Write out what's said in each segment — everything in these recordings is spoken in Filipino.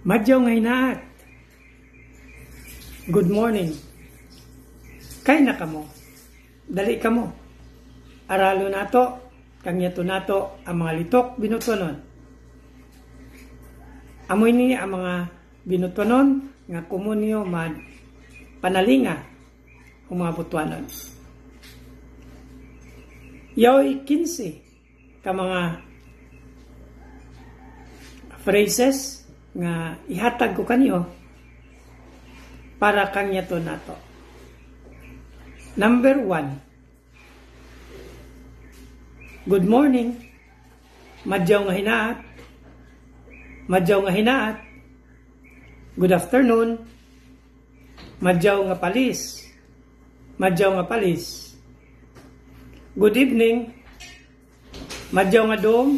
Madyaw nga hinaat. Good morning. Kay na kamo. Dali kamo. Aralo nato, kangyato nato ang mga litok binutonon. Amoy ni ang mga binutonon nga komunyo man panalinga ang mga butuanon. Yaoy 15 ka mga phrases nga ihatag ko kanyo para kangyato nato. Number 1. Good morning. Madyaw nga hinaat. Madyaw nga hinaat. Good afternoon. Madyaw nga palis. Madyaw nga palis. Good evening. Madyaw nga dom.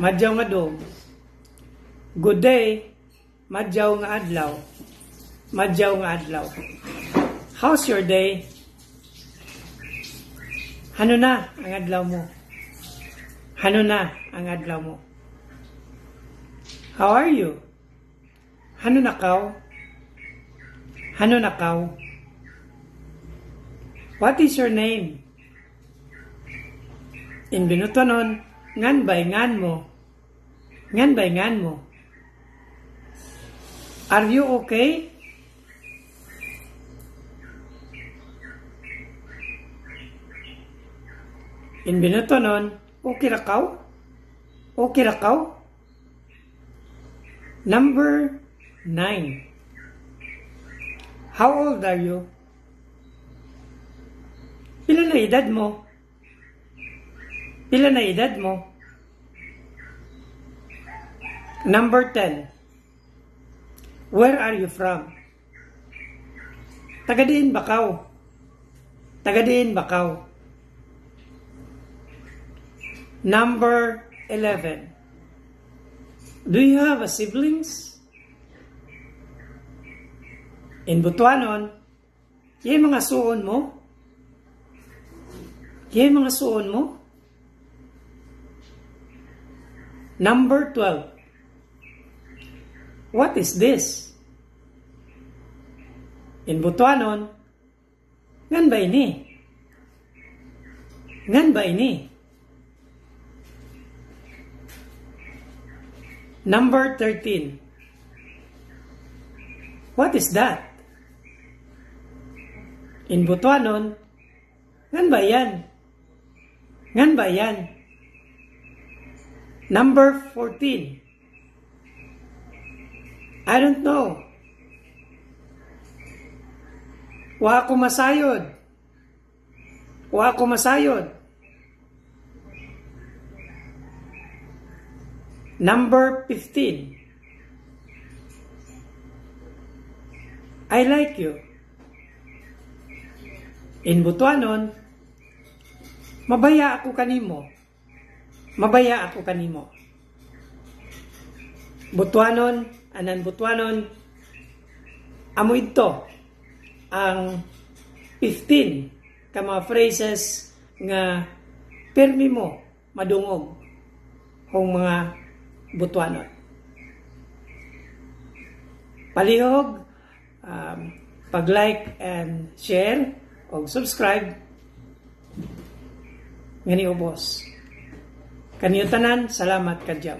Madyaw nga dom. Good day. Madyaw nga adlaw. Madyaw nga adlaw. How's your day? Hano na ang adlaw mo? Hano na ang adlaw mo? How are you? Hano na kaw? Hano na kaw? What is your name? In binutonon, ngan bay ngan mo? Ngan bay ngan mo? Are you okay? In binutonon, okay ra kaw? Okay ra kaw? Number 9. How old are you? Pila na edad mo? Pila na edad mo? Number 10. Where are you from? Tagadiin Bakaw. Tagadiin Bakaw. Number 11. Do you have a siblings? In Butuanon, yung mga suon mo? Yung mga suon mo? Number 12. What is this? In Butuanon, ngan ba ini? Ngan ba ini? Number 13. What is that? In Butuanon, ngan ba yan? Ngan ba yan? Number 14. I don't know. Wa ako masayod. Wa ako masayod. Number 15. I like you. In Butuanon, mabaya ako kanimo. Mabaya ako kanimo. Butuanon, anan Butuanon, amo ito ang 15 ka mga phrases nga permi mo madungog kung mga Butuanon. Palihog, pag-like and share o subscribe ngani ubos. Kaniyo tanan, salamat kadyaw.